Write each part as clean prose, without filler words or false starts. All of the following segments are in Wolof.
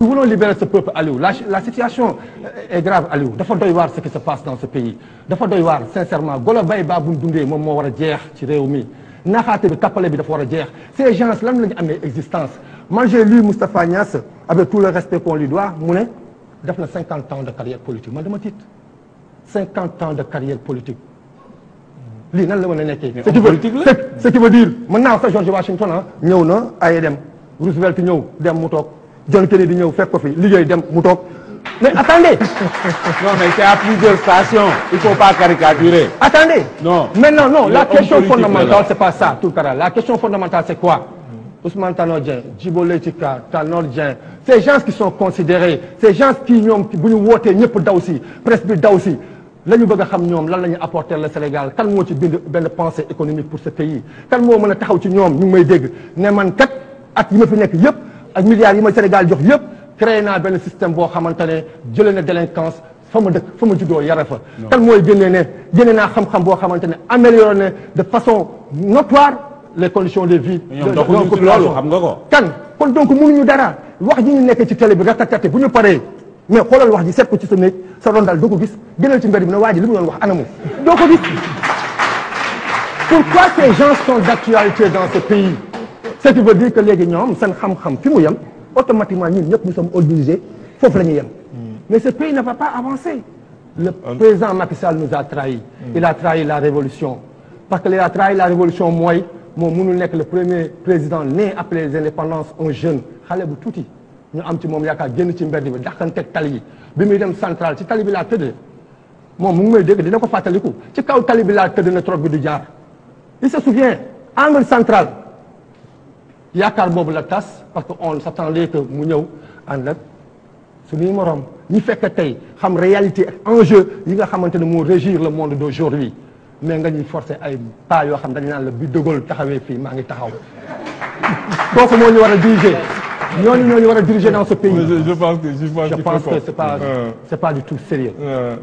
Nous voulons libérer ce peuple, Aliou. La situation est grave, Aliou. Dafa doy waar ce qui se passe dans ce pays. Dafa doy waar, sincèrement. Golo bay ba buñ dundee moom moo war a jeex ci réew mi. Naxaate bi tappale bi dafa war a jeex. Ces gens lan lañu amee existence. Moi j'ai lu Moustapha Niasse avec tout le respect qu'on lui doit mu ne def na 50 ans de carrière politique man dama tiit 50 ans de carrière politique. lii nan la mën a nekkee. ce qui veut dire mën naa wax sax George Washington ah ñëw na ay dem Roosevelt ñëw dem mu toog. John Kennedy ñëw fekk ko fi liggéey dem mu toog mais attendez. non mais c'est à plusieurs stations. Il faut pas caricaturer. Attendez. Non. Maintenant non la question fondamentale c'est pas ça Tounkara la question fondamentale c'est quoi. Ousmane Tanor Dieng Djibo Leyti Ka Tanor Dieng ces gens qui sont considérés ces gens qui ñoom bu ñu wootee ñëpp daw si presse bi daw si la ñu bëgg a xam ñoom lan la ñu apporter le Sénégal kan moo ci bind benn pensée économique pour ce pays kan moo mën a taxaw ci ñoom ñu ngi may dégg ne man kat at yi ma fi nekk yëpp. ak milliards yi ma Sénégal jox yëpp créé naa benn système boo xamante ne jëlee na délinquance fa ma dëkk fa ma juddoo yara fa. kan mooy génnee ne génne naa xam-xam boo xamante ne amélioré na de façon notoire les conditions de vie. ñoom doxuñu ci loolu xam nga ko. kan kon donc mënuñu dara wax ji ñu nekk ci télé bi ratatate bu ñu paree mais xoolal wax ji seet ko ci sa néeg sa ron daal doo ko gis gënal ci mbedd bi ne waa ji li mu doon wax anamu doo ko gis. Pourquoi ces gens sont d'actualité dans ce pays? Ce qui veut dire que léegi ñoom seen xam-xam fi mu yem automatiquement ñun ñëpp nous sommes obligés foofu la ñuy yem. Mais ce pays ne va pas avancer. Le président Macky Sall nous a trahis. Il a trahi la révolution. Parce que il a trahi la révolution mooy moom mënul nekk le premier président né après les indépendances un jeune xale bu tuuti ñu am ci moom yaakaar génn ci mbedd bi daxanteeg tali yi bi muy dem central ci tali bi laa tëdd moom mu ngi may dégg dina ko fàttaliku ci kaw tali bi laa tëdd na trop bi du jaar. Il se souvient angle central. yaakaar boobu la tas parce que on s'attendait que mu ñëw ànd ak suñuy morom ñi fekk tey xam réalité ak enjeu yi nga xamante ne moo régir le monde d'aujourd'hui mais nga ñuy forcer ay pas yoo xam dañu naan la bi De Gaulle taxawee fii maa ngi taxaw kooku moo ñu war a diriger ñooñu ñoo ñu war a diriger dans ce pays. je pense que c'est pas du tout sérieux.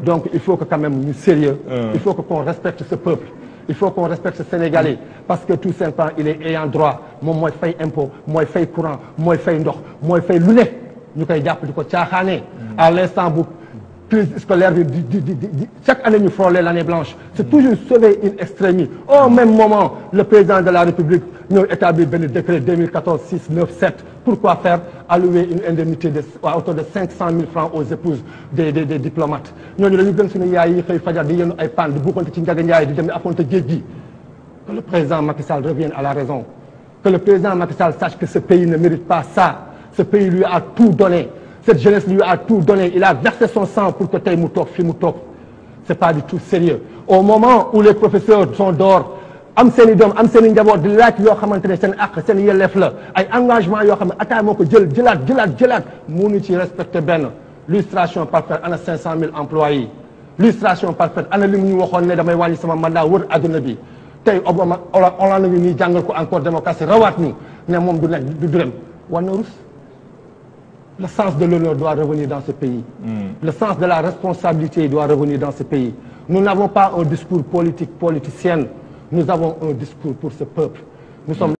Donc il faut que quand même ñu sérieux. Il faut que qu'on respecte ce peuple. Il faut qu'on respecte ce Sénégalais parce que tout simplement il est ayant droit moom mooy fay impôt mooy fay courant mooy fay ndox mooy fay lu ne ñu koy jàpp di ko caaxaanee. À l'instant bu crise scolaire bi di chaque année ñu frôler l'année blanche. C'est toujours sauver in extremis. Au même moment le président de la République ñëw établir benn décret 2014-697 pourquoi faire allouer une indemnité à hauteur de 500 000 francs aux épouses des diplomates ñooñu dañu gën suñu yaay yi xëy fajar di yenu ay pan di buuxante ci Ndiaga Ndiaye di dem affronter géej gi. Que le président Macky Sall revienne à la raison. Que le président Macky Sall sache que ce pays ne mérite pas ça. Ce pays lui a tout donné. Cette jeunesse lui a tout donné. Il a versé son sang pour que tey mu toog fi mu toog. C'est pas du tout sérieux. Au moment où les professeurs sont dehors am seen i doom am seen i njaboot di laaj yoo xamante ne seen àq seen yelleef la ay engagement yoo xam ne État moo ko jëlaat mënu ci respecter benn l'illustration parfaite ana 500 000 employés l'illustration parfaite ana li mu ñu waxoon ne damay wàññi sama mandat wër adduna bi tey Obama Hollande ngi nii jàngal ko encore démocratie rawaat ñu ne moom du nekk du dem war na rus. Le sens de l'honneur doit revenir dans ce pays. Le sens de la responsabilité doit revenir dans ce pays. Nous n'avons pas un discours politique politicien. Nous avons un discours pour ce peuple. Nous sommes